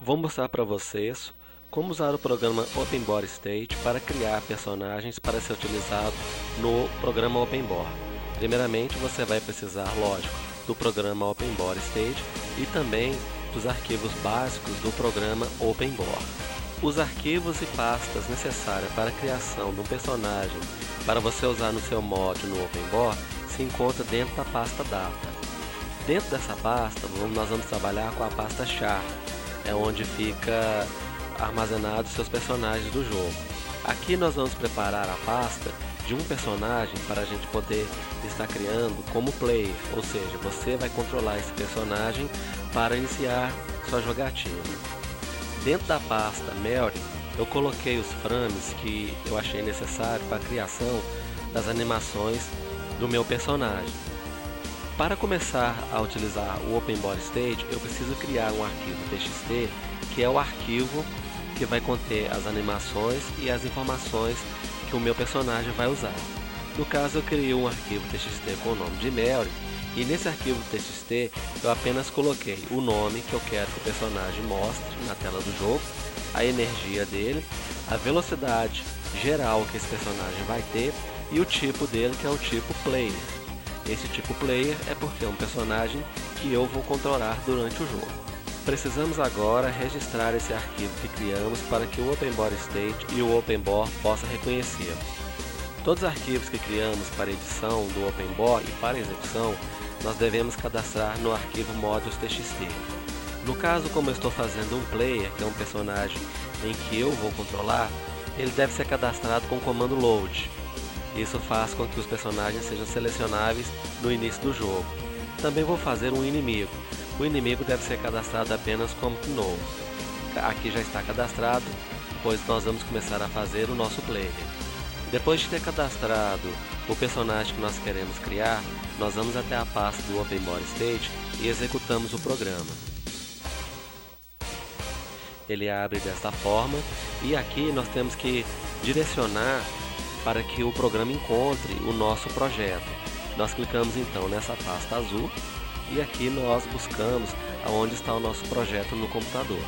Vou mostrar para vocês como usar o programa OpenBOR Stage para criar personagens para ser utilizado no programa OpenBOR. Primeiramente, você vai precisar, lógico, do programa OpenBOR Stage e também dos arquivos básicos do programa OpenBOR. Os arquivos e pastas necessárias para a criação de um personagem para você usar no seu mod no OpenBOR se encontra dentro da pasta Data. Dentro dessa pasta, nós vamos trabalhar com a pasta Char, é onde fica armazenados seus personagens do jogo. Aqui nós vamos preparar a pasta de um personagem para a gente poder estar criando como player, ou seja, você vai controlar esse personagem para iniciar sua jogatina. Dentro da pasta Mary, eu coloquei os frames que eu achei necessário para a criação das animações do meu personagem. Para começar a utilizar o OpenBOR Stage, eu preciso criar um arquivo TXT, que é o arquivo que vai conter as animações e as informações que o meu personagem vai usar. No caso, eu criei um arquivo TXT com o nome de Mary, e nesse arquivo TXT eu apenas coloquei o nome que eu quero que o personagem mostre na tela do jogo, a energia dele, a velocidade geral que esse personagem vai ter e o tipo dele, que é o tipo Player. Esse tipo Player é porque é um personagem que eu vou controlar durante o jogo. Precisamos agora registrar esse arquivo que criamos para que o OpenBOR Stage e o OpenBOR possam reconhecê-lo. Todos os arquivos que criamos para edição do OpenBOR e para execução, nós devemos cadastrar no arquivo modules.txt. No caso, como eu estou fazendo um player, que é um personagem em que eu vou controlar, ele deve ser cadastrado com o comando load. Isso faz com que os personagens sejam selecionáveis no início do jogo. Também vou fazer um inimigo. O inimigo deve ser cadastrado apenas como novo. Aqui já está cadastrado, pois nós vamos começar a fazer o nosso player. Depois de ter cadastrado o personagem que nós queremos criar, nós vamos até a pasta do OpenBOR Stage e executamos o programa. Ele abre desta forma e aqui nós temos que direcionar para que o programa encontre o nosso projeto. Nós clicamos então nessa pasta azul e aqui nós buscamos aonde está o nosso projeto no computador.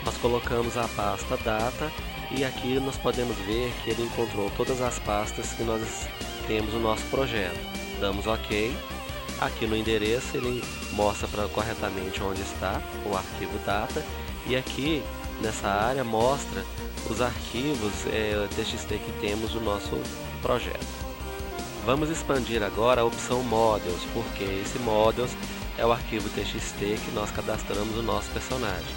Nós colocamos a pasta Data e aqui nós podemos ver que ele encontrou todas as pastas que nós temos no nosso projeto. Damos OK. Aqui no endereço ele mostra corretamente onde está o arquivo Data e aqui nessa área mostra os arquivos TXT que temos no nosso projeto. Vamos expandir agora a opção Models, porque esse Models é o arquivo TXT que nós cadastramos no nosso personagem.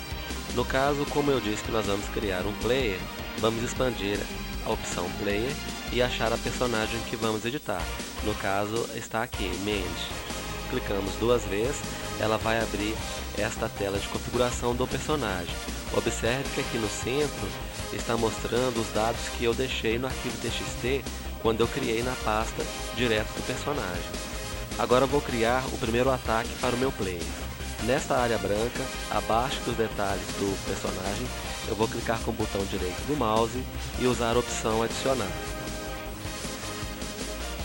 No caso, como eu disse que nós vamos criar um player, vamos expandir a opção Player e achar a personagem que vamos editar. No caso, está aqui, Manage. Clicamos duas vezes, ela vai abrir esta tela de configuração do personagem. Observe que aqui no centro está mostrando os dados que eu deixei no arquivo TXT quando eu criei na pasta direto do personagem. Agora eu vou criar o primeiro ataque para o meu player. Nesta área branca, abaixo dos detalhes do personagem, eu vou clicar com o botão direito do mouse e usar a opção adicionar.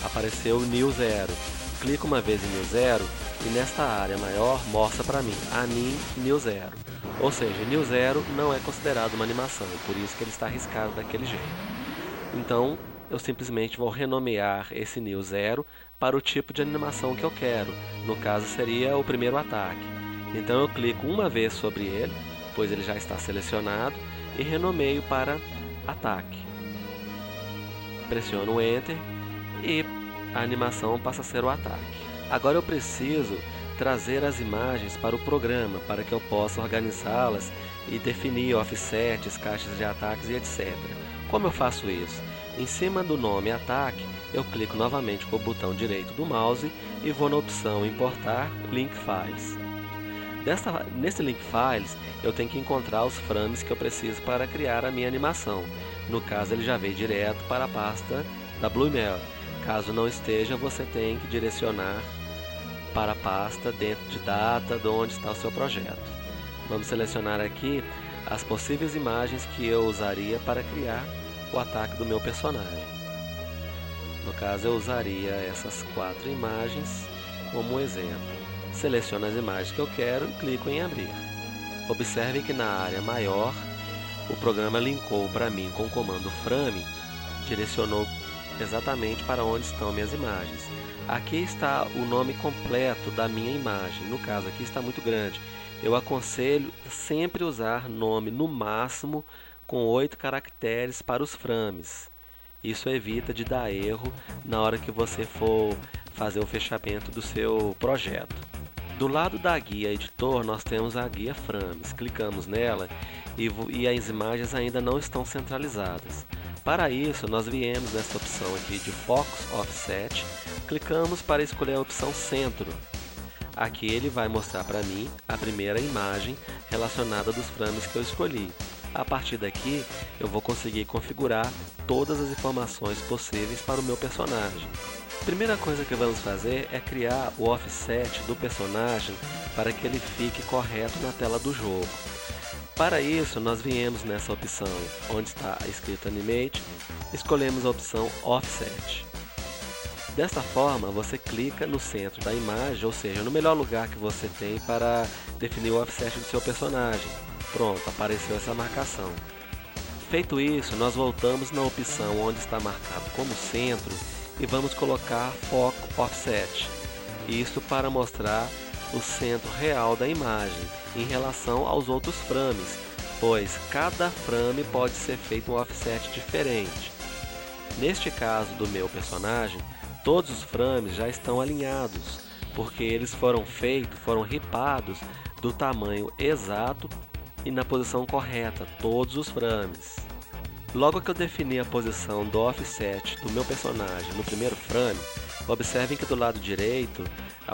Apareceu New 0. Clico uma vez em New 0 e nesta área maior mostra para mim Anim New 0. Ou seja, New 0 não é considerado uma animação, por isso que ele está arriscado daquele jeito. Então, eu simplesmente vou renomear esse New 0 para o tipo de animação que eu quero. No caso, seria o primeiro ataque. Então, eu clico uma vez sobre ele, pois ele já está selecionado, e renomeio para ataque. Pressiono Enter e a animação passa a ser o ataque. Agora eu preciso trazer as imagens para o programa, para que eu possa organizá-las e definir offsets, caixas de ataques e etc. Como eu faço isso? Em cima do nome ataque, eu clico novamente com o botão direito do mouse e vou na opção importar link files. Nesse link files, eu tenho que encontrar os frames que eu preciso para criar a minha animação. No caso, ele já veio direto para a pasta da Bluemel. Caso não esteja, você tem que direcionar para a pasta dentro de Data, de onde está o seu projeto. Vamos selecionar aqui as possíveis imagens que eu usaria para criar o ataque do meu personagem. No caso, eu usaria essas 4 imagens como exemplo. Seleciono as imagens que eu quero e clico em abrir. Observe que na área maior, o programa linkou para mim com o comando frame, direcionou exatamente para onde estão minhas imagens. Aqui está o nome completo da minha imagem, no caso aqui está muito grande. Eu aconselho sempre usar nome no máximo com 8 caracteres para os frames. Isso evita de dar erro na hora que você for fazer o fechamento do seu projeto. Do lado da guia editor nós temos a guia frames, clicamos nela e as imagens ainda não estão centralizadas. Para isso nós viemos nessa opção aqui de Focus Offset, clicamos para escolher a opção Centro. Aqui ele vai mostrar para mim a primeira imagem relacionada dos frames que eu escolhi. A partir daqui eu vou conseguir configurar todas as informações possíveis para o meu personagem. A primeira coisa que vamos fazer é criar o offset do personagem para que ele fique correto na tela do jogo. Para isso, nós viemos nessa opção onde está escrito Animate, escolhemos a opção Offset. Desta forma, você clica no centro da imagem, ou seja, no melhor lugar que você tem para definir o offset do seu personagem. Pronto, apareceu essa marcação. Feito isso, nós voltamos na opção onde está marcado como centro e vamos colocar Foco Offset. Isso para mostrar o centro real da imagem em relação aos outros frames, pois cada frame pode ser feito um offset diferente. Neste caso do meu personagem, todos os frames já estão alinhados, porque eles foram ripados do tamanho exato e na posição correta, todos os frames. Logo que eu defini a posição do offset do meu personagem no primeiro frame, observem que do lado direito,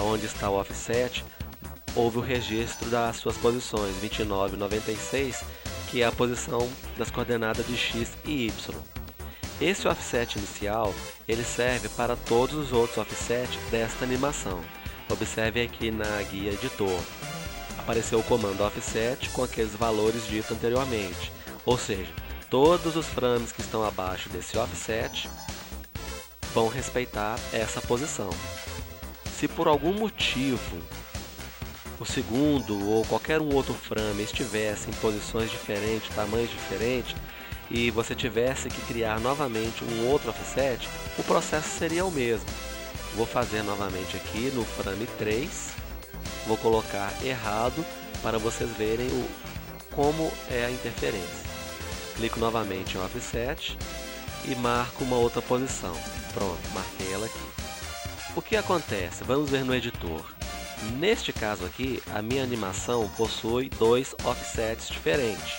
onde está o offset, houve o registro das suas posições 29 e 96, que é a posição das coordenadas de x e y. Esse offset inicial, ele serve para todos os outros offsets desta animação. Observe aqui na guia editor, apareceu o comando offset com aqueles valores ditos anteriormente, ou seja, todos os frames que estão abaixo desse offset vão respeitar essa posição. Se por algum motivo o segundo ou qualquer um outro frame estivesse em posições diferentes, tamanhos diferentes, e você tivesse que criar novamente um outro offset, o processo seria o mesmo. Vou fazer novamente aqui no frame 3, vou colocar errado para vocês verem como é a interferência. Clico novamente em Offset e marco uma outra posição. Pronto, marquei ela aqui. O que acontece? Vamos ver no editor. Neste caso aqui, a minha animação possui dois offsets diferentes.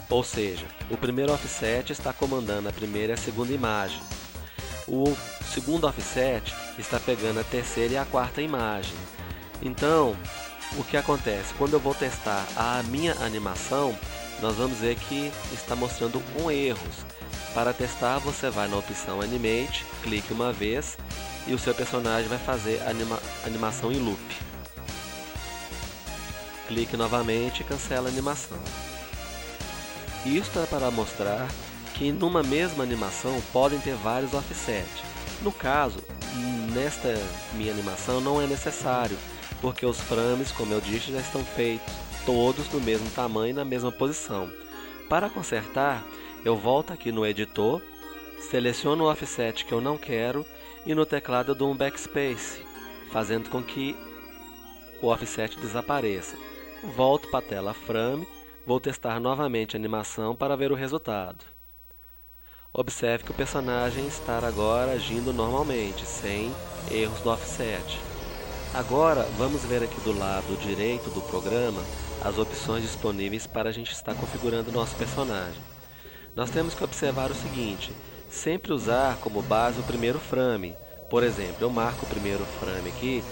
Ou seja, o primeiro offset está comandando a primeira e a segunda imagem. O segundo offset está pegando a terceira e a quarta imagem. Então, o que acontece? Quando eu vou testar a minha animação, nós vamos ver que está mostrando com erros. Para testar, você vai na opção Animate, clique uma vez e o seu personagem vai fazer a animação em loop. Clique novamente e cancela a animação. Isto é para mostrar que numa mesma animação podem ter vários offsets. No caso, nesta minha animação não é necessário, porque os frames, como eu disse, já estão feitos todos no mesmo tamanho e na mesma posição. Para consertar, eu volto aqui no editor, seleciono o offset que eu não quero e no teclado eu dou um backspace, fazendo com que o offset desapareça. Volto para a tela frame, vou testar novamente a animação para ver o resultado. Observe que o personagem está agora agindo normalmente, sem erros do offset. Agora vamos ver aqui do lado direito do programa as opções disponíveis para a gente estar configurando o nosso personagem. Nós temos que observar o seguinte, sempre usar como base o primeiro frame. Por exemplo, eu marco o primeiro frame aqui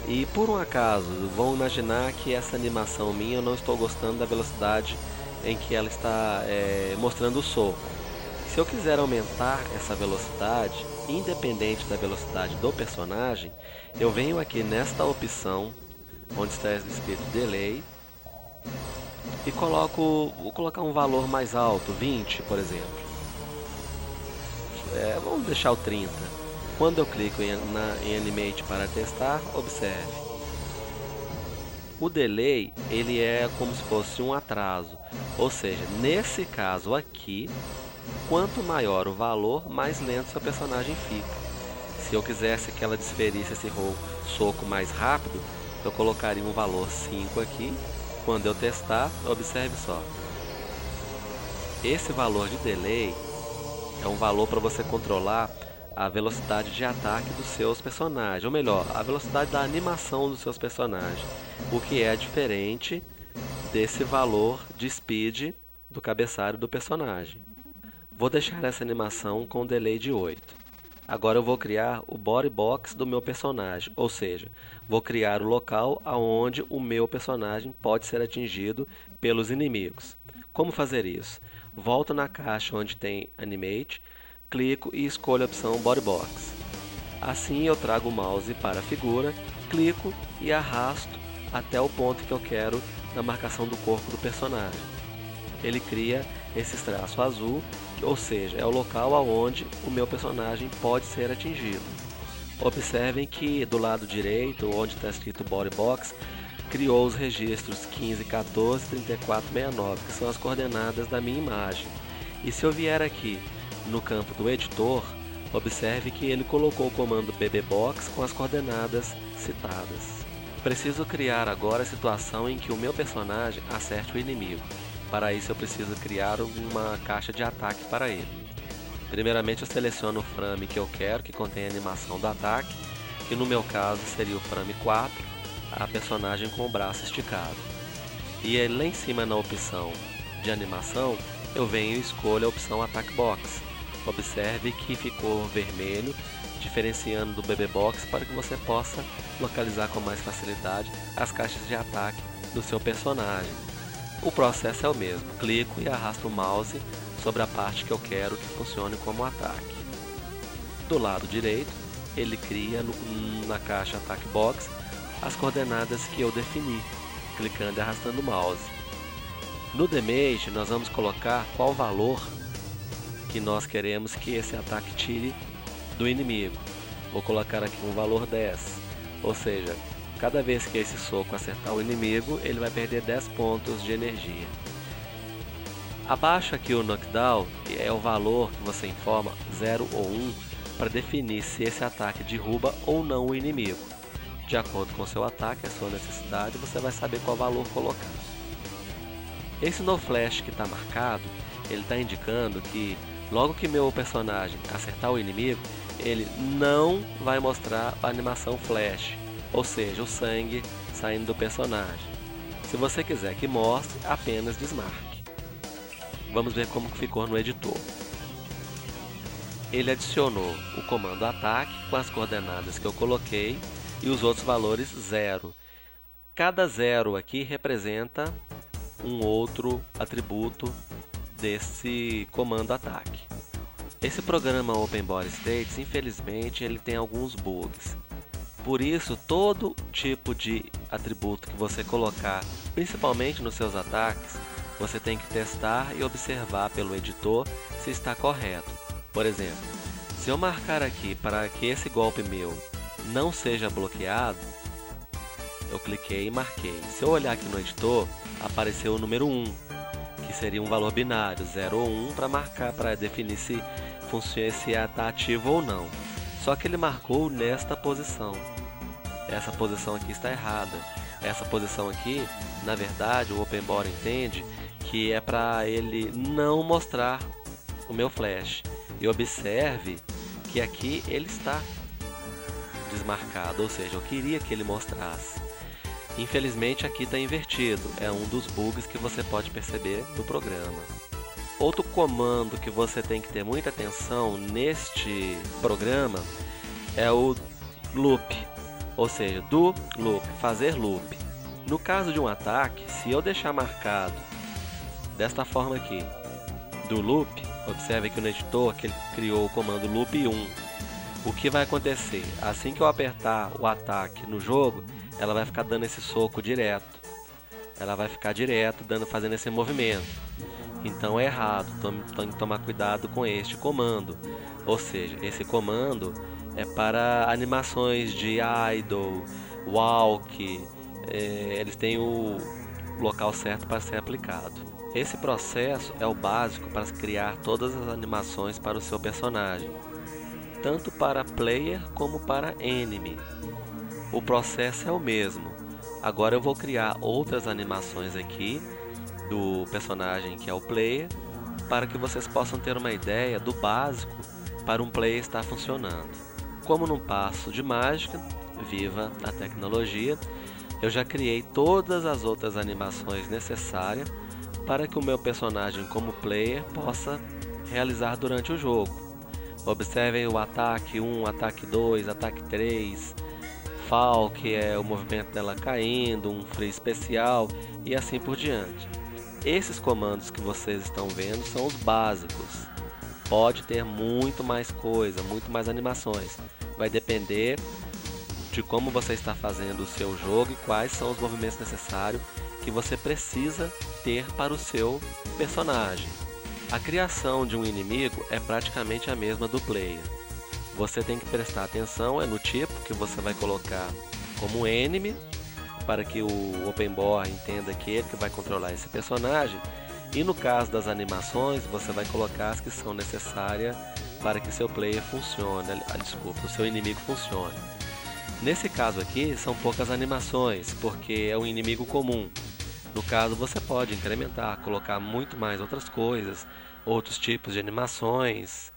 e por um acaso, vão imaginar que essa animação minha eu não estou gostando da velocidade em que ela está mostrando o soco. Se eu quiser aumentar essa velocidade, independente da velocidade do personagem, eu venho aqui nesta opção, onde está escrito Delay, e vou colocar um valor mais alto, 20 por exemplo. Vamos deixar o 30. Quando eu clico em Animate para testar, observe. O delay, ele é como se fosse um atraso, ou seja, nesse caso aqui, quanto maior o valor, mais lento seu personagem fica. Se eu quisesse que ela desferisse esse soco mais rápido, eu colocaria um valor 5 aqui. Quando eu testar, observe só. Esse valor de delay é um valor para você controlar a velocidade de ataque dos seus personagens, ou melhor, a velocidade da animação dos seus personagens, o que é diferente desse valor de speed do cabeçalho do personagem. Vou deixar essa animação com delay de 8. Agora eu vou criar o body box do meu personagem, ou seja, vou criar o local onde o meu personagem pode ser atingido pelos inimigos. Como fazer isso? Volto na caixa onde tem Animate, clico e escolho a opção Body Box. Assim eu trago o mouse para a figura, clico e arrasto até o ponto que eu quero na marcação do corpo do personagem. Ele cria esse traço azul, ou seja, é o local onde o meu personagem pode ser atingido. Observem que do lado direito, onde está escrito Body Box, criou os registros 15, 14, 34, 69, que são as coordenadas da minha imagem. E se eu vier aqui no campo do editor, observe que ele colocou o comando bbbox com as coordenadas citadas. Preciso criar agora a situação em que o meu personagem acerte o inimigo. Para isso eu preciso criar uma caixa de ataque para ele. Primeiramente eu seleciono o frame que eu quero, que contém a animação do ataque, que no meu caso seria o frame 4, a personagem com o braço esticado. E aí, lá em cima na opção de animação, eu venho e escolho a opção Attack Box. Observe que ficou vermelho, diferenciando do BB Box para que você possa localizar com mais facilidade as caixas de ataque do seu personagem. O processo é o mesmo, clico e arrasto o mouse sobre a parte que eu quero que funcione como ataque. Do lado direito, ele cria na caixa Attack Box as coordenadas que eu defini, clicando e arrastando o mouse. No Damage, nós vamos colocar qual valor que nós queremos que esse ataque tire do inimigo. Vou colocar aqui um valor 10, ou seja, cada vez que esse soco acertar o inimigo, ele vai perder 10 pontos de energia. Abaixo aqui o Knockdown é o valor que você informa 0 ou 1 para definir se esse ataque derruba ou não o inimigo. De acordo com o seu ataque, a sua necessidade, você vai saber qual valor colocar. Esse No Flash que está marcado, ele está indicando que logo que meu personagem acertar o inimigo, ele não vai mostrar a animação Flash, ou seja, o sangue saindo do personagem. Se você quiser que mostre, apenas desmarque. Vamos ver como ficou no editor. Ele adicionou o comando ataque com as coordenadas que eu coloquei e os outros valores 0. Cada 0 aqui representa um outro atributo desse comando ataque. Esse programa Open Body States, infelizmente, ele tem alguns bugs. Por isso, todo tipo de atributo que você colocar, principalmente nos seus ataques, você tem que testar e observar pelo editor se está correto. Por exemplo, se eu marcar aqui para que esse golpe meu não seja bloqueado, eu cliquei e marquei. Se eu olhar aqui no editor, apareceu o número 1, que seria um valor binário, 0 ou 1, para marcar, para definir se está ativo ou não. Só que ele marcou nesta posição. Essa posição aqui está errada. Essa posição aqui, na verdade, o Open Body entende que é para ele não mostrar o meu flash. E observe que aqui ele está desmarcado, ou seja, eu queria que ele mostrasse. Infelizmente aqui está invertido, é um dos bugs que você pode perceber no programa. Outro comando que você tem que ter muita atenção neste programa é o loop, ou seja, do loop, fazer loop. No caso de um ataque, se eu deixar marcado desta forma aqui, do loop, observe que no editor que ele criou o comando loop 1. O que vai acontecer? Assim que eu apertar o ataque no jogo, ela vai ficar dando esse soco direto. Ela vai ficar direto fazendo esse movimento. Então é errado, tem que tomar cuidado com este comando. Ou seja, esse comando é para animações de idle, walk, eles têm o local certo para ser aplicado. Esse processo é o básico para criar todas as animações para o seu personagem, tanto para player como para enemy. O processo é o mesmo. Agora eu vou criar outras animações aqui do personagem que é o player, para que vocês possam ter uma ideia do básico para um player estar funcionando. Como num passo de mágica, viva a tecnologia, eu já criei todas as outras animações necessárias para que o meu personagem como player possa realizar durante o jogo. Observem o ataque 1, ataque 2, ataque 3, fall, que é o movimento dela caindo, um freeze especial e assim por diante. Esses comandos que vocês estão vendo são os básicos. Pode ter muito mais coisa, muito mais animações. Vai depender de como você está fazendo o seu jogo e quais são os movimentos necessários que você precisa ter para o seu personagem. A criação de um inimigo é praticamente a mesma do player. Você tem que prestar atenção no tipo que você vai colocar como enemy, para que o Open Board entenda que ele que vai controlar esse personagem. E no caso das animações, você vai colocar as que são necessárias para que seu player funcione, o seu inimigo funcione. Nesse caso aqui, são poucas animações, porque é um inimigo comum. No caso, você pode incrementar, colocar muito mais outras coisas, outros tipos de animações,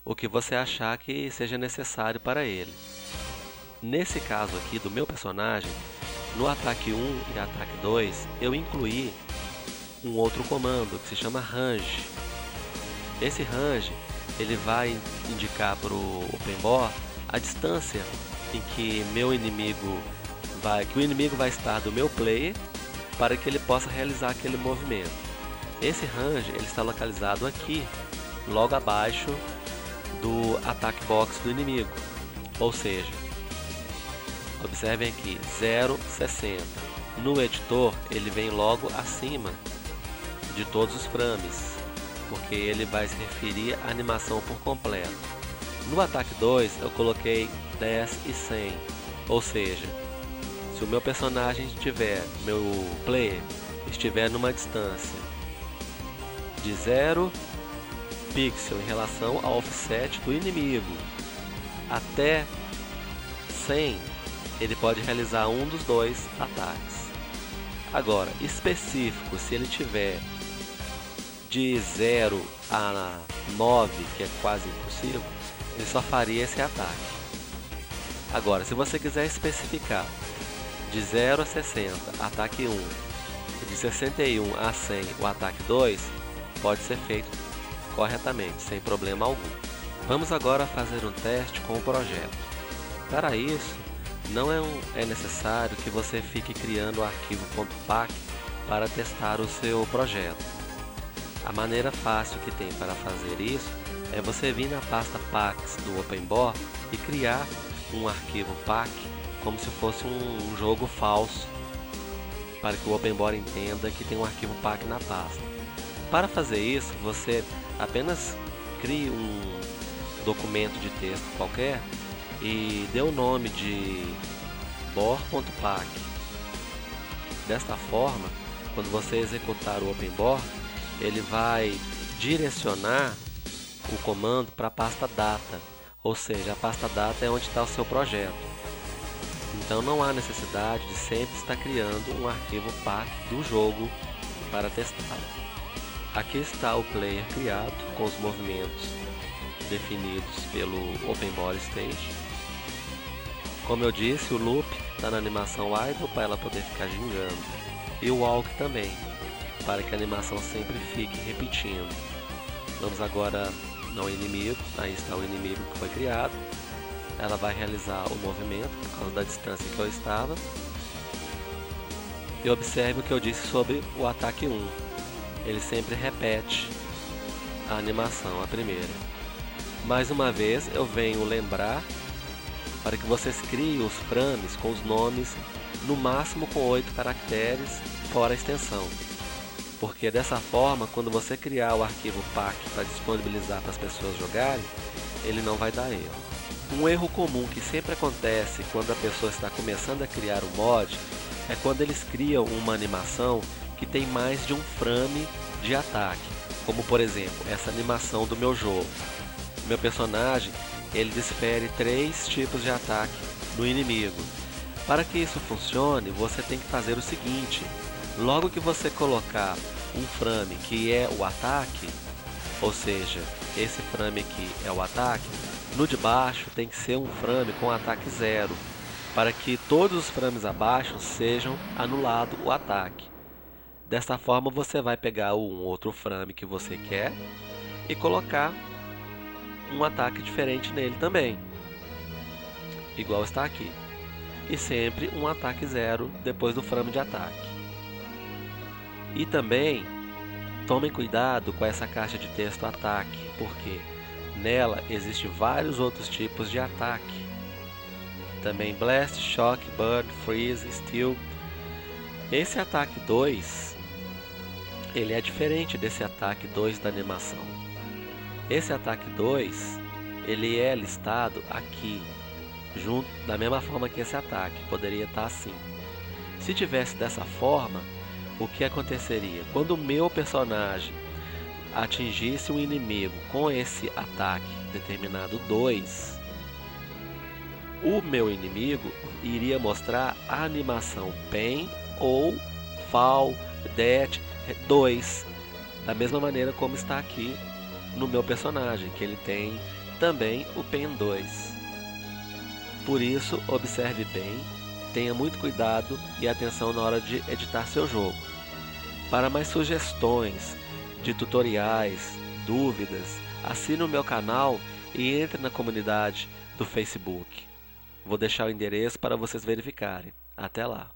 o que você achar que seja necessário para ele. Nesse caso aqui do meu personagem, no ataque 1 e ataque 2, eu incluí um outro comando que se chama range. Esse range ele vai indicar para o Open Board a distância em que o inimigo vai estar do meu player para que ele possa realizar aquele movimento. Esse range ele está localizado aqui, logo abaixo do attack box do inimigo, ou seja, observem aqui, 0,60. No editor ele vem logo acima de todos os frames, porque ele vai se referir à animação por completo. No ataque 2 eu coloquei 10 e 100, ou seja, se o meu personagem meu player estiver numa distância de 0 pixel em relação ao offset do inimigo até 100, ele pode realizar um dos dois ataques. Agora, específico, se ele tiver de 0 a 9, que é quase impossível, ele só faria esse ataque. Agora, se você quiser especificar de 0 a 60, ataque 1, e de 61 a 100, o ataque 2, pode ser feito corretamente, sem problema algum. Vamos agora fazer um teste com o projeto. Para isso, não é necessário que você fique criando o arquivo .pack para testar o seu projeto. A maneira fácil que tem para fazer isso é você vir na pasta Packs do Open Board e criar um arquivo pack como se fosse um jogo falso, para que o Open Board entenda que tem um arquivo pack na pasta. Para fazer isso, você apenas crie um documento de texto qualquer e dê o nome de bor.pack. Desta forma, quando você executar o Open Board, ele vai direcionar o comando para a pasta data, ou seja, a pasta data é onde está o seu projeto. Então não há necessidade de sempre estar criando um arquivo pack do jogo para testá-lo. Aqui está o player criado com os movimentos definidos pelo Open Board Stage. Como eu disse, o loop está na animação idle para ela poder ficar gingando, e o walk também, para que a animação sempre fique repetindo. Vamos agora no inimigo, aí está o inimigo que foi criado. Ela vai realizar o movimento por causa da distância que eu estava. E observe o que eu disse sobre o ataque 1. Ele sempre repete a animação, a primeira. Mais uma vez eu venho lembrar para que vocês criem os frames com os nomes no máximo com 8 caracteres, fora a extensão. Porque dessa forma, quando você criar o arquivo pack para disponibilizar para as pessoas jogarem, ele não vai dar erro. Um erro comum que sempre acontece quando a pessoa está começando a criar o mod é quando eles criam uma animação que tem mais de um frame de ataque, como por exemplo, essa animação do meu jogo. Meu personagem, ele desfere 3 tipos de ataque no inimigo. Para que isso funcione, você tem que fazer o seguinte: logo que você colocar um frame que é o ataque, ou seja, esse frame aqui é o ataque, no de baixo tem que ser um frame com ataque 0, para que todos os frames abaixo sejam anulado o ataque. Desta forma você vai pegar um outro frame que você quer e colocar um ataque diferente nele também, igual está aqui. E sempre um ataque 0 depois do frame de ataque. E também tomem cuidado com essa caixa de texto ataque, porque nela existem vários outros tipos de ataque. Também Blast, Shock, Burn, Freeze, Steel. Esse ataque 2, ele é diferente desse ataque 2 da animação. Esse ataque 2, ele é listado aqui, junto da mesma forma que esse ataque, poderia estar assim. Se tivesse dessa forma, o que aconteceria? Quando o meu personagem atingisse um inimigo com esse ataque determinado 2, o meu inimigo iria mostrar a animação Pen ou Fall, Det 2, da mesma maneira como está aqui no meu personagem, que ele tem também o Pen 2. Por isso, observe bem, tenha muito cuidado e atenção na hora de editar seu jogo. Para mais sugestões de tutoriais, dúvidas, assine o meu canal e entre na comunidade do Facebook. Vou deixar o endereço para vocês verificarem. Até lá!